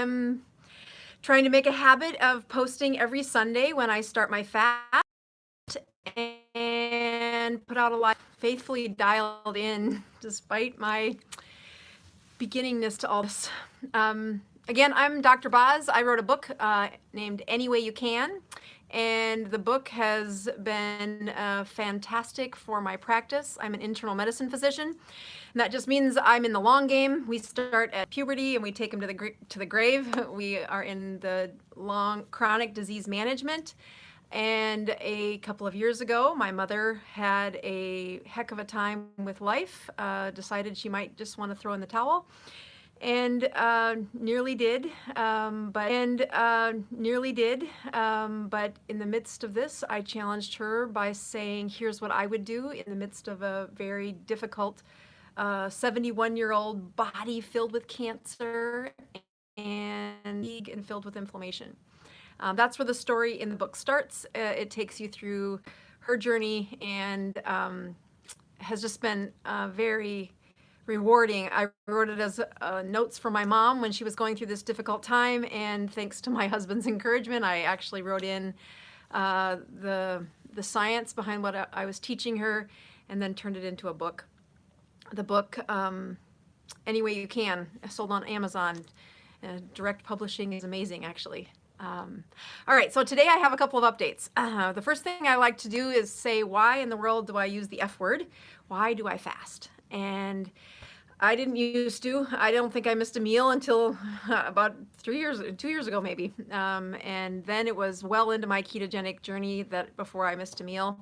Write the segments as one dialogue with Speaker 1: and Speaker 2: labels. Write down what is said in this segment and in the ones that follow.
Speaker 1: am trying to make a habit of posting every Sunday when I start my fast and put out a lot faithfully dialed in despite my beginningness to all this. Again, I'm Dr. Boz. I wrote a book named Any Way You Can, and the book has been fantastic for my practice. I'm an internal medicine physician, and that just means I'm in the long game. We start at puberty and we take them to the grave. We are in the long chronic disease management. And a couple of years ago, my mother had a heck of a time with life, decided she might just want to throw in the towel, and nearly did. But in the midst of this, I challenged her by saying, here's what I would do in the midst of a very difficult 71-year-old body filled with cancer and filled with inflammation. That's where the story in the book starts. It takes you through her journey and has just been very rewarding. I wrote it as notes for my mom when she was going through this difficult time, and thanks to my husband's encouragement, I actually wrote in the science behind what I was teaching her, and then turned it into a book. The book, Any Way You Can, sold on Amazon. Direct publishing is amazing, actually. All right, so today I have a couple of updates. The first thing I like to do is say, why in the world do I use the F word? Why do I fast? And I didn't used to. I don't think I missed a meal until about 2 years ago maybe. And then it was well into my ketogenic journey that before I missed a meal.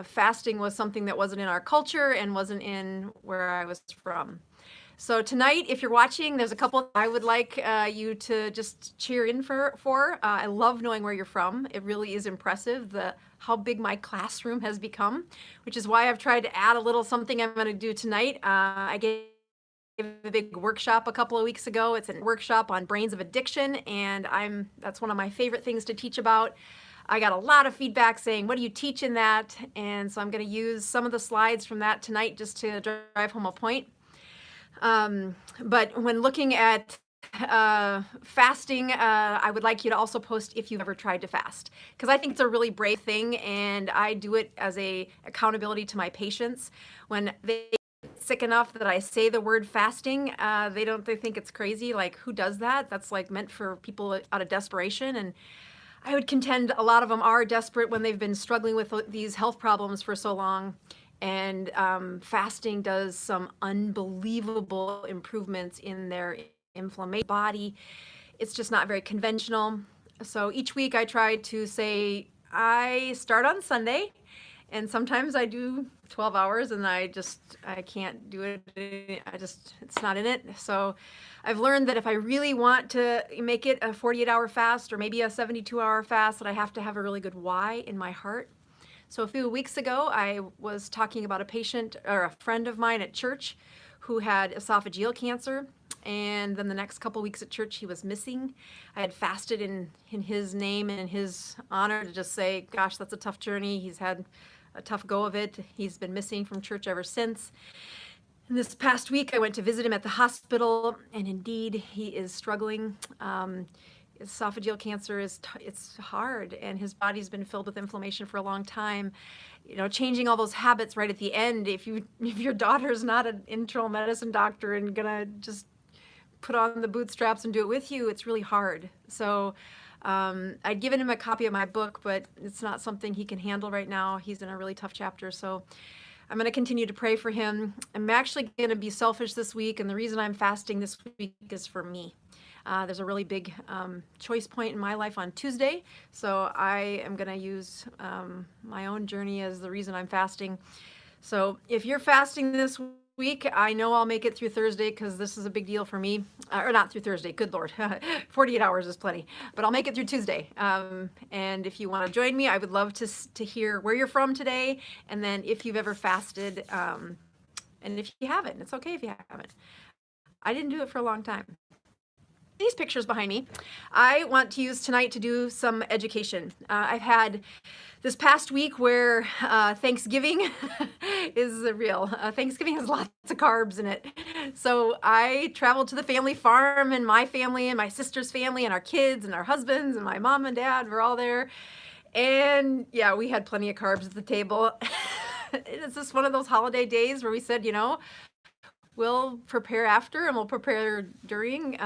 Speaker 1: Fasting was something that wasn't in our culture and wasn't in where I was from. So tonight, if you're watching, there's a couple I would like you to just cheer in for. I love knowing where you're from. It really is impressive how big my classroom has become, which is why I've tried to add a little something I'm going to do tonight. I gave a big workshop a couple of weeks ago. It's a workshop on brains of addiction, and that's one of my favorite things to teach about. I got a lot of feedback saying, what do you teach in that? And so I'm going to use some of the slides from that tonight just to drive home a point. But when looking at fasting, I would like you to also post if you've ever tried to fast, because I think it's a really brave thing, and I do it as a accountability to my patients. When they get sick enough that I say the word fasting, they think it's crazy. Like, who does that? That's like meant for people out of desperation. And I would contend a lot of them are desperate when they've been struggling with these health problems for so long. And fasting does some unbelievable improvements in their inflammation body. It's just not very conventional. So each week I try to say, I start on Sunday, and sometimes I do 12 hours and I can't do it. It's not in it. So I've learned that if I really want to make it a 48-hour fast or maybe a 72-hour fast, that I have to have a really good why in my heart. So a few weeks ago, I was talking about a patient or a friend of mine at church who had esophageal cancer. And then the next couple weeks at church, he was missing. I had fasted in his name and in his honor to just say, gosh, that's a tough journey. He's had a tough go of it. He's been missing from church ever since. And this past week, I went to visit him at the hospital, and indeed, he is struggling. Esophageal cancer it's hard, and his body's been filled with inflammation for a long time. You know, changing all those habits right at the end. If your daughter's not an internal medicine doctor and gonna just put on the bootstraps and do it with you, it's really hard. So I'd given him a copy of my book, but it's not something he can handle right now. He's in a really tough chapter. So I'm going to continue to pray for him. I'm actually going to be selfish this week, and the reason I'm fasting this week is for me. There's a really big choice point in my life on Tuesday, so I am going to use my own journey as the reason I'm fasting. So if you're fasting this week, I know I'll make it through Thursday because this is a big deal for me. Or not through Thursday, good Lord. 48 hours is plenty, but I'll make it through Tuesday. And if you want to join me, I would love to hear where you're from today, and then if you've ever fasted, and if you haven't, it's okay if you haven't. I didn't do it for a long time. these pictures behind me, I want to use tonight to do some education. I've had this past week where Thanksgiving is real. Thanksgiving has lots of carbs in it. So I traveled to the family farm, and my family and my sister's family and our kids and our husbands and my mom and dad were all there. And yeah, we had plenty of carbs at the table. It's just one of those holiday days where we said, we'll prepare after and we'll prepare during,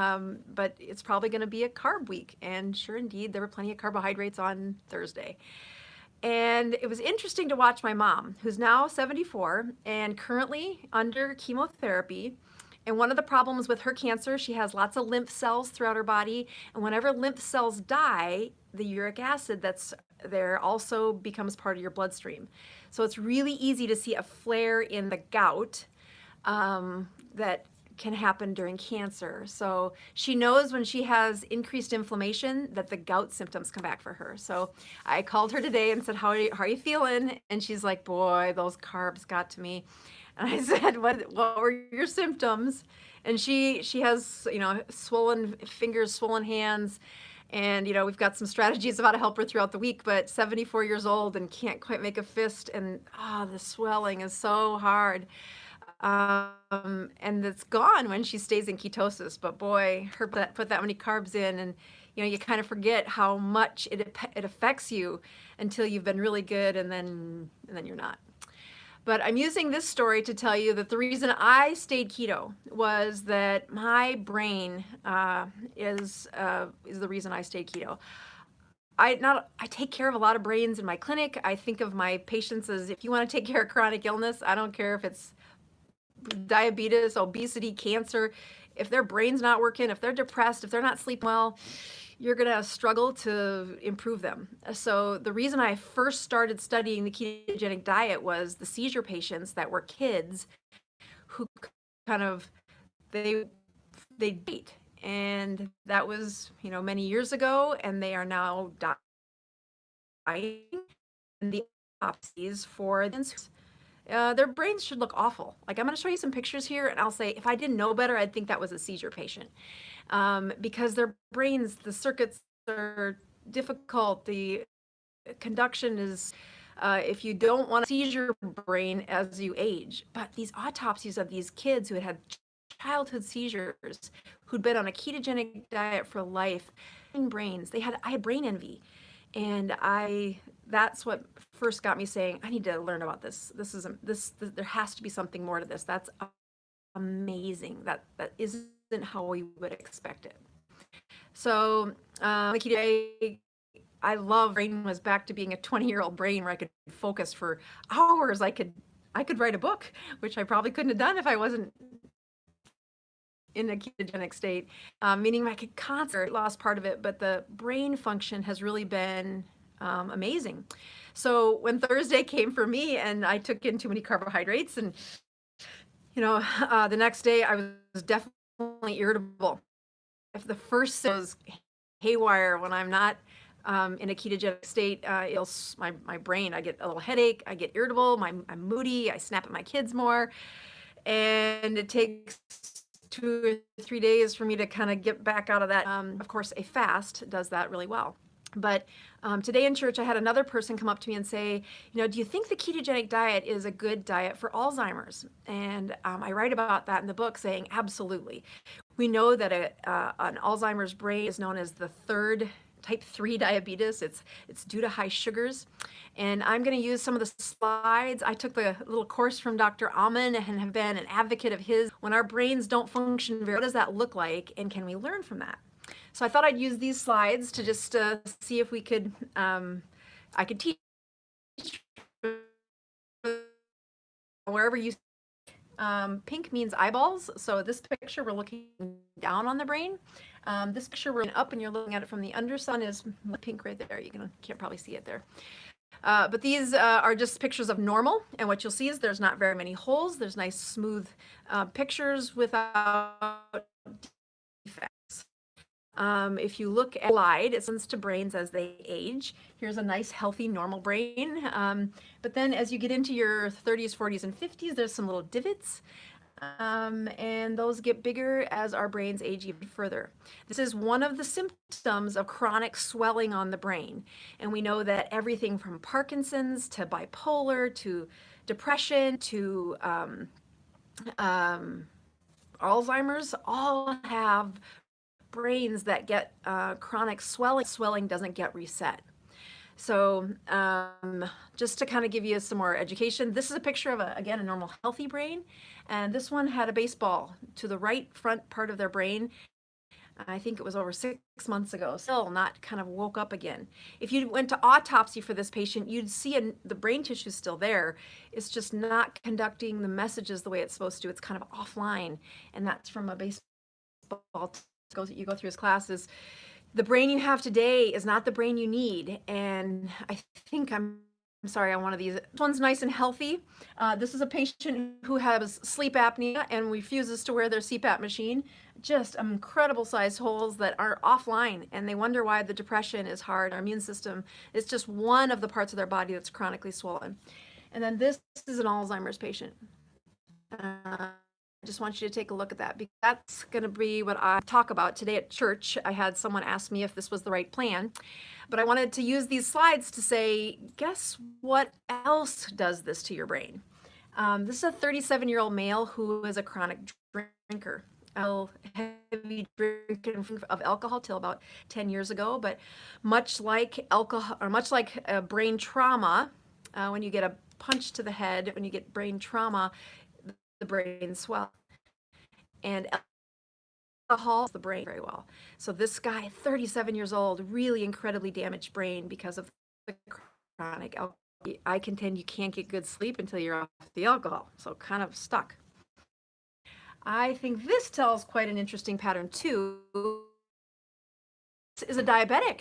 Speaker 1: but it's probably going to be a carb week. And sure, indeed, there were plenty of carbohydrates on Thursday. And it was interesting to watch my mom, who's now 74 and currently under chemotherapy. And one of the problems with her cancer, she has lots of lymph cells throughout her body. And whenever lymph cells die, the uric acid that's there also becomes part of your bloodstream. So it's really easy to see a flare in the gout that can happen during cancer. So she knows when she has increased inflammation that the gout symptoms come back for her. So I called her today and said, how are you feeling? And she's like, boy, those carbs got to me. And I said, what were your symptoms? And she has, swollen fingers, swollen hands. And, we've got some strategies about to help her throughout the week, but 74 years old and can't quite make a fist. And the swelling is so hard. And it's gone when she stays in ketosis. But boy, put that many carbs in, and you kind of forget how much it affects you until you've been really good, and then you're not. But I'm using this story to tell you that the reason I stayed keto was that my brain is the reason I stayed keto. I take care of a lot of brains in my clinic. I think of my patients as, if you want to take care of chronic illness, I don't care if it's diabetes, obesity, cancer, if their brain's not working, if they're depressed, if they're not sleeping well, you're going to struggle to improve them. So the reason I first started studying the ketogenic diet was the seizure patients that were kids who kind of, they ate. And that was, many years ago, and they are now dying. And the autopsies for their brains should look awful. Like, I'm going to show you some pictures here, and I'll say, if I didn't know better, I'd think that was a seizure patient. Because their brains, the circuits are difficult. The conduction is, if you don't want to seize your brain as you age. But these autopsies of these kids who had childhood seizures, who'd been on a ketogenic diet for life, brains, I had brain envy. And that's what first got me saying, I need to learn about this. There has to be something more to this. That's amazing. That isn't how we would expect it. So, I love brain was back to being a 20-year-old brain where I could focus for hours. I could write a book, which I probably couldn't have done if I wasn't in a ketogenic state, meaning I could concentrate, lost part of it, but the brain function has really been amazing. So when Thursday came for me and I took in too many carbohydrates, and the next day I was definitely irritable. If the first was haywire when I'm not in a ketogenic state, my brain, I get a little headache, I get irritable, I'm moody, I snap at my kids more, and it takes 2 or 3 days for me to kind of get back out of that. Of course, a fast does that really well. But today in church, I had another person come up to me and say, do you think the ketogenic diet is a good diet for Alzheimer's? And I write about that in the book, saying absolutely. We know that an Alzheimer's brain is known as the third type 3 diabetes. It's due to high sugars. And I'm going to use some of the slides. I took the little course from Dr. Amen and have been an advocate of his. When our brains don't function very, what does that look like? And can we learn from that? So I thought I'd use these slides to just see if we could, I could teach wherever you, pink means eyeballs. So this picture, we're looking down on the brain. This picture, we're up and you're looking at it from the underside, is pink right there. You can't probably see it there. But these are just pictures of normal. And what you'll see is there's not very many holes. There's nice smooth pictures without defects. If you look at the slide, it sends to brains as they age. Here's a nice, healthy, normal brain. But then as you get into your 30s, 40s, and 50s, there's some little divots. and those get bigger as our brains age even further. This is one of the symptoms of chronic swelling on the brain. And we know that everything from Parkinson's to bipolar to depression to um, Alzheimer's all have brains that get chronic swelling. Swelling doesn't get reset. So just to kind of give you some more education, this is a picture of, again, a normal healthy brain. And this one had a baseball to the right front part of their brain. I think it was over 6 months ago, still not kind of woke up again. If you went to autopsy for this patient, you'd see the brain tissue is still there. It's just not conducting the messages the way it's supposed to. It's kind of offline. And that's from a baseball. You go through his classes. The brain you have today is not the brain you need. And I think I'm sorry on one of these. This one's nice and healthy. This is a patient who has sleep apnea and refuses to wear their CPAP machine. Just incredible sized holes that are offline, and they wonder why the depression is hard. Our immune system is just one of the parts of their body that's chronically swollen. And then this is an Alzheimer's patient. I just want you to take a look at that, because that's going to be what I talk about today at church. I had someone ask me if this was the right plan, but I wanted to use these slides to say, guess what else does this to your brain? This is a 37-year-old male who is a chronic drinker. Heavy drinking of alcohol till about 10 years ago, but much like alcohol, or much like brain trauma, when you get a punch to the head, when you get brain trauma, the brain swells, and alcohol the brain very well. So this guy, 37 years old, really incredibly damaged brain because of the chronic alcohol. I contend you can't get good sleep until you're off the alcohol, so kind of stuck. I think this tells quite an interesting pattern too. This is a diabetic.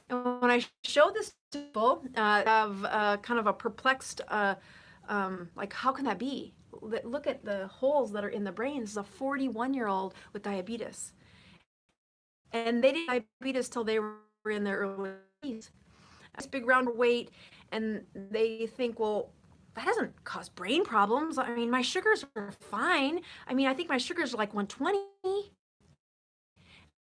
Speaker 1: And when I show this to people, have kind of a perplexed like, how can that be? Look at the holes that are in the brain. This is a 41-year-old with diabetes. And they didn't have diabetes till they were in their early 20s. This big round weight, and they think, well, that doesn't cause brain problems. I mean, my sugars are fine. I mean, I think my sugars are like 120.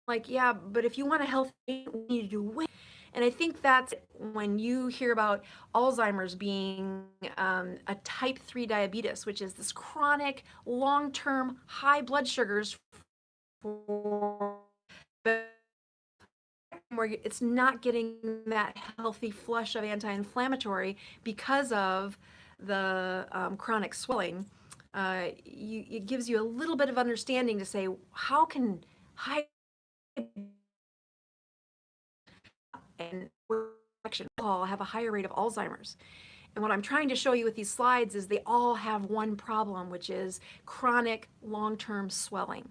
Speaker 1: Like, yeah, but if you want a healthy weight, we need to do weight. And I think that's when you hear about Alzheimer's being a type 3 diabetes, which is this chronic, long-term high blood sugars for where it's not getting that healthy flush of anti-inflammatory because of the chronic swelling. It gives you a little bit of understanding to say, how can high and all have a higher rate of Alzheimer's? And what I'm trying to show you with these slides is they all have one problem, which is chronic long-term swelling.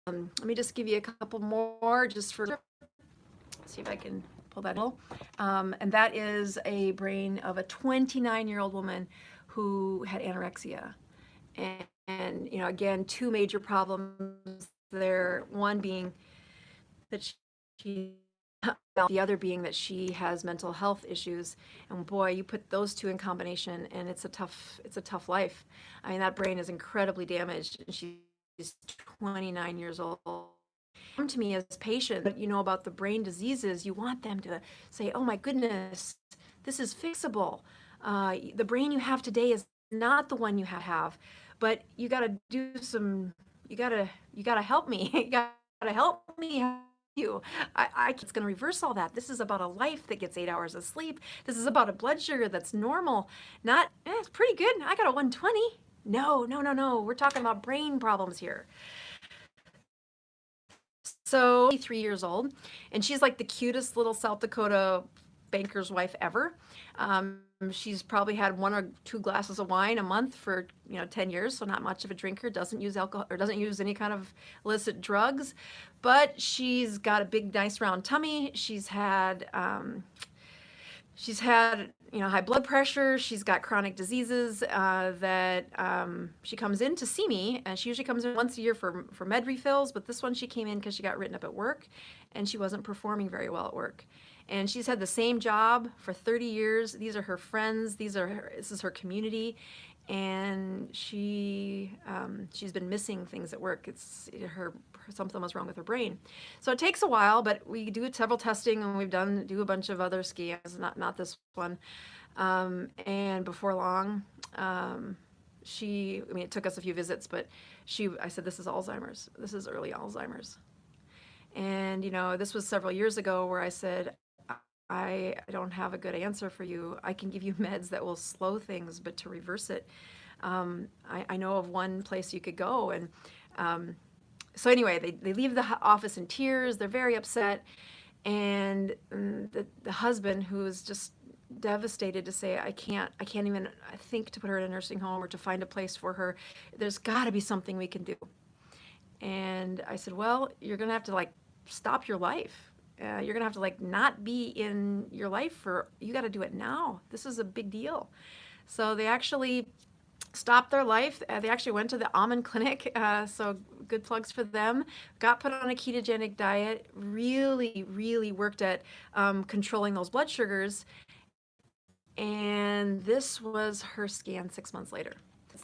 Speaker 1: Let me just give you a couple more just for, see if I can pull that up. And that is a brain of a 29-year-old woman who had anorexia. And you know, again, two major problems there. One being that she, the other being that she has mental health issues. And boy, you put those two in combination, and it's a tough life. I mean, that brain is incredibly damaged, and she's 29 years old. Come to me as patients, but you know about the brain diseases, you want them to say, oh my goodness, this is fixable. The brain you have today is not the one you have, but you got to do some, you got to help me. You got to help me help you. It's going to reverse all that. This is about a life that gets 8 hours of sleep. This is about a blood sugar that's normal, not, it's pretty good. I got a 120. No. We're talking about brain problems here. So 3 years old, and she's like the cutest little South Dakota banker's wife ever. She's probably had 1 or 2 glasses of wine a month for 10 years, so not much of a drinker, doesn't use alcohol or doesn't use any kind of illicit drugs, but she's got a big nice round tummy. She's had high blood pressure. She's got chronic diseases that she comes in to see me, and she usually comes in once a year for med refills, but this one she came in because she got written up at work and she wasn't performing very well at work. And she's had the same job for 30 years. These are her friends. This is her community. And she's been missing things at work. Something was wrong with her brain. So it takes a while, but we do several testing, and do a bunch of other scans, not this one. And before long, it took us a few visits, but I said, this is Alzheimer's. This is early Alzheimer's. And, this was several years ago where I said, I don't have a good answer for you. I can give you meds that will slow things, but to reverse it, I know of one place you could go. And so anyway, they leave the office in tears. They're very upset. And the husband, who is just devastated, to say, I can't even think to put her in a nursing home or to find a place for her. There's got to be something we can do. And I said, well, you're going to have to stop your life. You're going to have to not be in your life you got to do it now. This is a big deal. So they actually stopped their life. They actually went to the almond clinic. So good plugs for them. Got put on a ketogenic diet, really, really worked at controlling those blood sugars. And this was her scan 6 months later.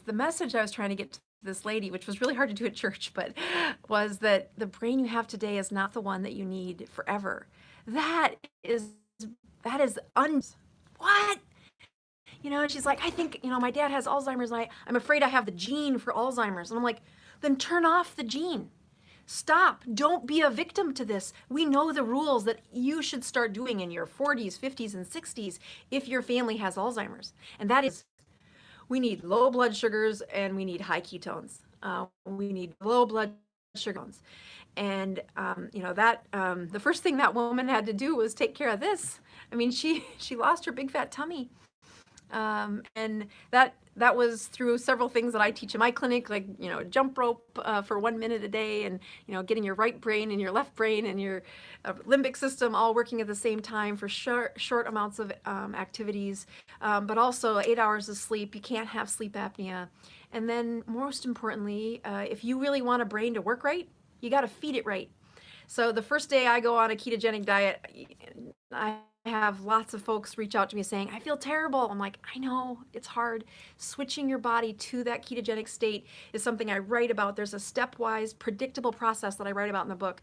Speaker 1: The message I was trying to get to this lady, which was really hard to do at church, but was that the brain you have today is not the one that you need forever. What? And she's like, I think, my dad has Alzheimer's, and I'm afraid I have the gene for Alzheimer's. And I'm like, then turn off the gene. Stop. Don't be a victim to this. We know the rules that you should start doing in your 40s, 50s, and 60s if your family has Alzheimer's. And that is, we need low blood sugars and we need high ketones. We need low blood sugars. And, the first thing that woman had to do was take care of this. I mean, she lost her big fat tummy. And that was through several things that I teach in my clinic, jump rope for 1 minute a day, and getting your right brain and your left brain and your limbic system all working at the same time for short amounts of activities, but also 8 hours of sleep. You can't have sleep apnea. And then most importantly, if you really want a brain to work right, you got to feed it right. So the first day I go on a ketogenic diet, I have lots of folks reach out to me saying, I feel terrible. I'm like, I know, it's hard. Switching your body to that ketogenic state is something I write about. There's a stepwise, predictable process that I write about in the book.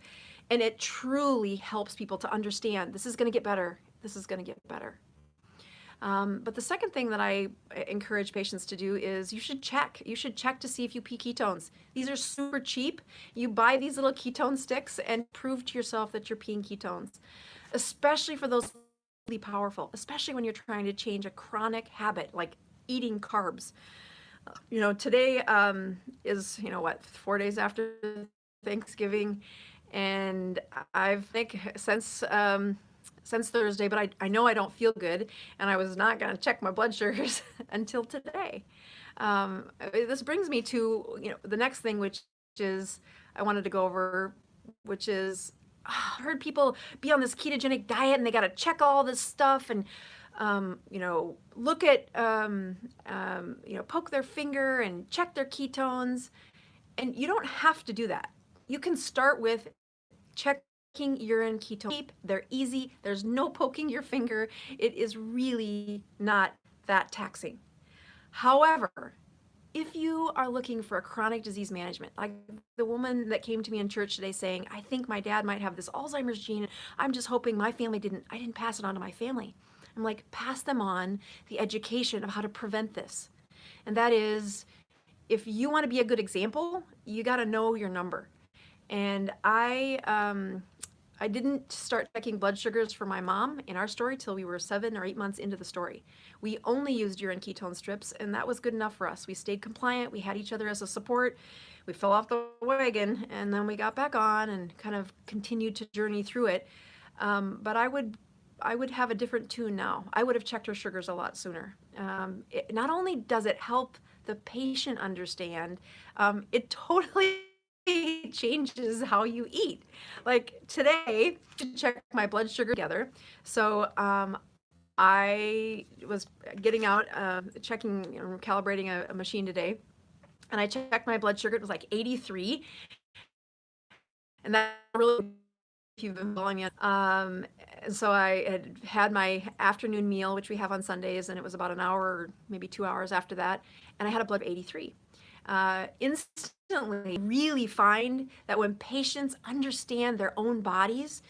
Speaker 1: And it truly helps people to understand this is going to get better. This is going to get better. But the second thing that I encourage patients to do is you should check. You should check to see if you pee ketones. These are super cheap. You buy these little ketone sticks and prove to yourself that you're peeing ketones, especially for those really powerful, especially when you're trying to change a chronic habit like eating carbs. Today is, 4 days after Thanksgiving, and I've think since Thursday, but I know I don't feel good, and I was not going to check my blood sugars until today. This brings me to the next thing, which is I wanted to go over, which is I heard people be on this ketogenic diet and they got to check all this stuff and look at poke their finger and check their ketones, and you don't have to do that. You can start with checking urine ketone. They're easy. There's no poking your finger. It is really not that taxing. However, if you are looking for a chronic disease management, like the woman that came to me in church today saying, I think my dad might have this Alzheimer's gene. I'm just hoping I didn't pass it on to my family. I'm like, pass them on the education of how to prevent this. And that is, if you want to be a good example, you got to know your number. And I didn't start checking blood sugars for my mom in our story till we were 7 or 8 months into the story. We only used urine ketone strips, and that was good enough for us. We stayed compliant. We had each other as a support. We fell off the wagon, and then we got back on and kind of continued to journey through it. But I would have a different tune now. I would have checked her sugars a lot sooner. Not only does it help the patient understand, it totally changes how you eat. Like today, to check my blood sugar together. So I was getting out, checking, calibrating a machine today, and I checked my blood sugar. It was like 83, and that really you've been following it. And so I had my afternoon meal, which we have on Sundays, and it was about an hour, or maybe 2 hours after that, and I had a blood of 83. Instantly, really find that when patients understand their own bodies,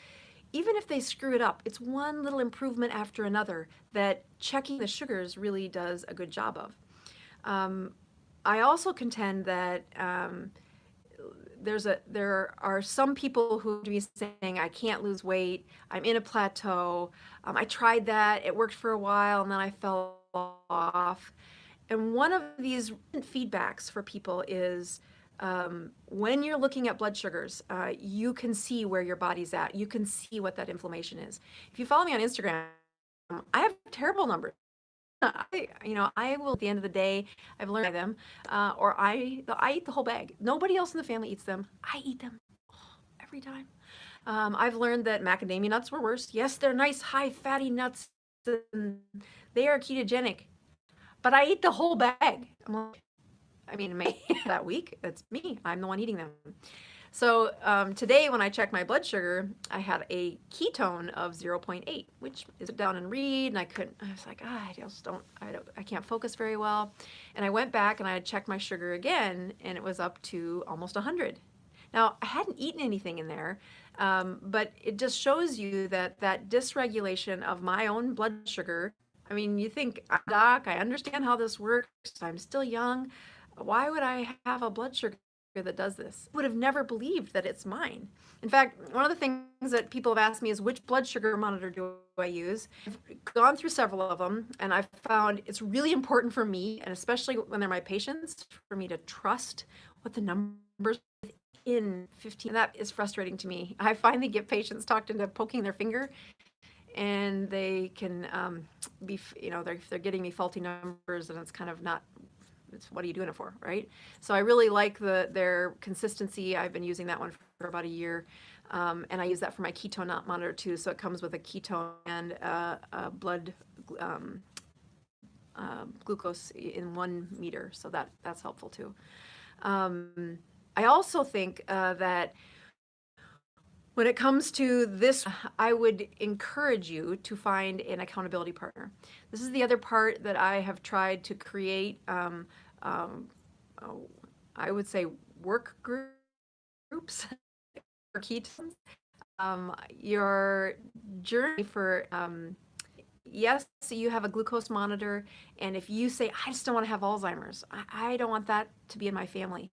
Speaker 1: even if they screw it up, it's one little improvement after another that checking the sugars really does a good job of. Um, I also contend that there are some people who be saying I can't lose weight, I'm in a plateau. I tried that, it worked for a while, and then I fell off. And one of these feedbacks for people is when you're looking at blood sugars, you can see where your body's at. You can see what that inflammation is. If you follow me on Instagram, I have terrible numbers. I will at the end of the day, I've learned them, or I eat the whole bag. Nobody else in the family eats them. I eat them every time. I've learned that macadamia nuts were worse. Yes, they're nice, high fatty nuts, and they are ketogenic, but I eat the whole bag. I mean, maybe that week, it's me. I'm the one eating them. So today, when I checked my blood sugar, I had a ketone of 0.8, which is down and read, and I was like, I can't focus very well. And I went back and I checked my sugar again, and it was up to almost 100. Now, I hadn't eaten anything in there, but it just shows you that dysregulation of my own blood sugar. I mean, you think, doc, I understand how this works. I'm still young. Why would I have a blood sugar that does this? I would have never believed that it's mine. In fact, one of the things that people have asked me is, which blood sugar monitor do I use? I've gone through several of them, and I've found it's really important for me, and especially when they're my patients, for me to trust what the numbers in 15. That is frustrating to me. I finally get patients talked into poking their finger, and they can they're getting me faulty numbers, and it's kind of not. It's, what are you doing it for, right? So I really like their consistency. I've been using that one for about a year, and I use that for my ketone monitor too. So it comes with a ketone and a blood glucose in 1 meter, so that's helpful too. I also think that when it comes to this, I would encourage you to find an accountability partner. This is the other part that I have tried to create. I would say work groups for ketones. Your journey for yes, you have a glucose monitor, and if you say, I just don't want to have Alzheimer's, I don't want that to be in my family.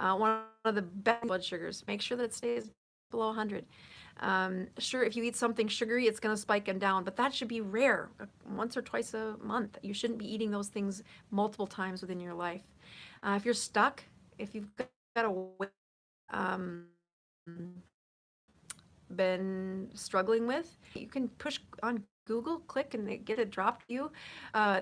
Speaker 1: One of the best blood sugars, make sure that it stays below 100. Sure, if you eat something sugary, it's going to spike them down, but that should be rare, once or twice a month. You shouldn't be eating those things multiple times within your life. If you're stuck, if you've got a been struggling with, you can push on Google, click, and get it dropped to you.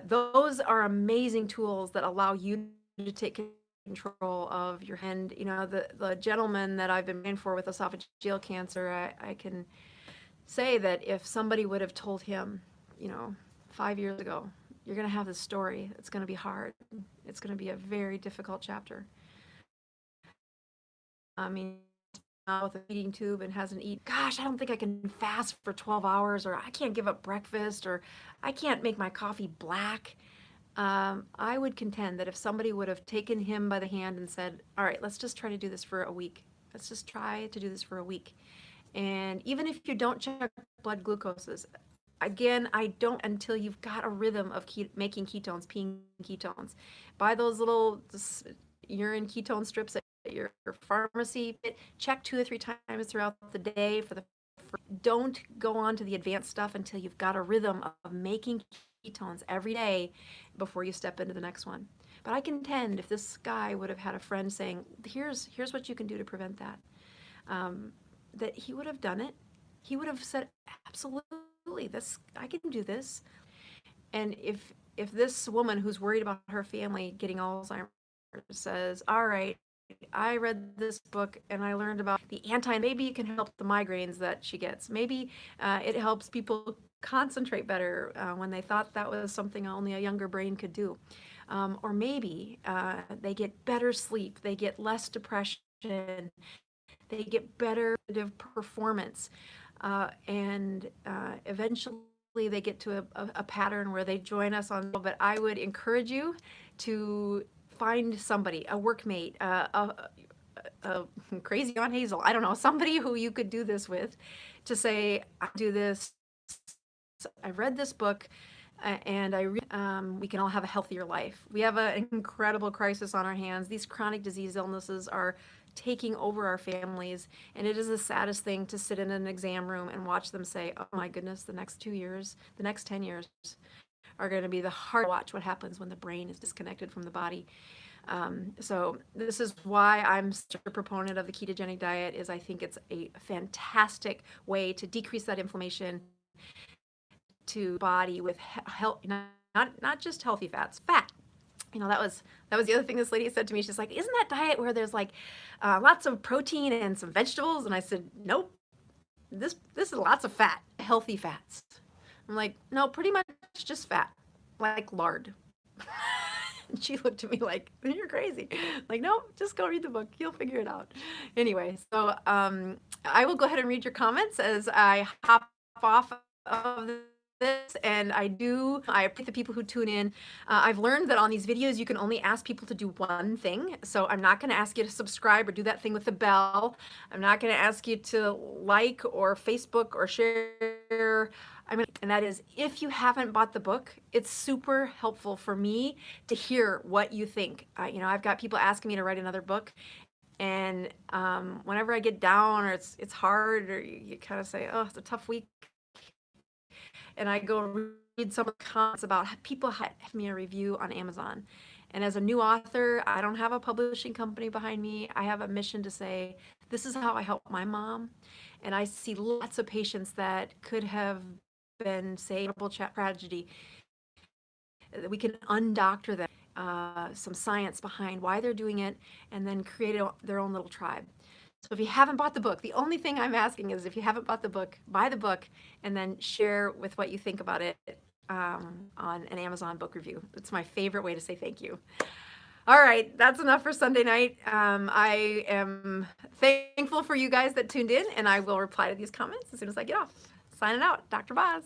Speaker 1: Those are amazing tools that allow you to take control of your hand. The gentleman that I've been praying for with esophageal cancer, I can say that if somebody would have told him, 5 years ago, you're going to have this story, it's going to be hard. It's going to be a very difficult chapter. I mean, with a feeding tube and hasn't eaten. Gosh, I don't think I can fast for 12 hours, or I can't give up breakfast, or I can't make my coffee black. I would contend that if somebody would have taken him by the hand and said, all right, let's just try to do this for a week. Let's just try to do this for a week. And even if you don't check blood glucoses, again, I don't until you've got a rhythm of making ketones, peeing ketones. Buy those little urine ketone strips at your pharmacy. Check 2 or 3 times throughout the day don't go on to the advanced stuff until you've got a rhythm of making ketones every day before you step into the next one. But I contend if this guy would have had a friend saying, here's what you can do to prevent that, that he would have done it. He would have said, absolutely, I can do this. And if this woman who's worried about her family getting Alzheimer's says, all right, I read this book and I learned about maybe it can help the migraines that she gets. Maybe it helps people concentrate better when they thought that was something only a younger brain could do. Or maybe they get better sleep, they get less depression, They get better performance, and eventually they get to a pattern where they join us on. But I would encourage you to find somebody, a workmate, crazy Aunt Hazel, I don't know, somebody who you could do this with, to say, I do this. I read this book, and we can all have a healthier life. We have an incredible crisis on our hands. These chronic disease illnesses are taking over our families, and it is the saddest thing to sit in an exam room and watch them say, oh my goodness, the next 2 years, the next 10 years are going to be the hard to watch what happens when the brain is disconnected from the body. So this is why I'm such a proponent of the ketogenic diet. Is I think it's a fantastic way to decrease that inflammation to body with health, not just healthy fats, fat. That was the other thing this lady said to me. She's like, isn't that diet where there's like lots of protein and some vegetables? And I said, nope, this is lots of fat, healthy fats. I'm like, no, pretty much just fat, like lard. And she looked at me like, you're crazy. Like, no, just go read the book. You'll figure it out. Anyway, so I will go ahead and read your comments as I hop off of this, and I appreciate the people who tune in. I've learned that on these videos you can only ask people to do one thing, so I'm not going to ask you to subscribe or do that thing with the bell. I'm not going to ask you to like or Facebook or share. And that is, if you haven't bought the book, it's super helpful for me to hear what you think. I've got people asking me to write another book, and whenever I get down or it's hard, or you kind of say, oh, it's a tough week, and I go read some of the comments about people have me a review on Amazon. And as a new author, I don't have a publishing company behind me. I have a mission to say, this is how I help my mom. And I see lots of patients that could have been, say, tragedy. We can undoctor them, some science behind why they're doing it, and then create their own little tribe. So if you haven't bought the book, the only thing I'm asking is, if you haven't bought the book, buy the book and then share with what you think about it on an Amazon book review. It's my favorite way to say thank you. All right, that's enough for Sunday night. I am thankful for you guys that tuned in, and I will reply to these comments as soon as I get off. Signing out, Dr. Boz.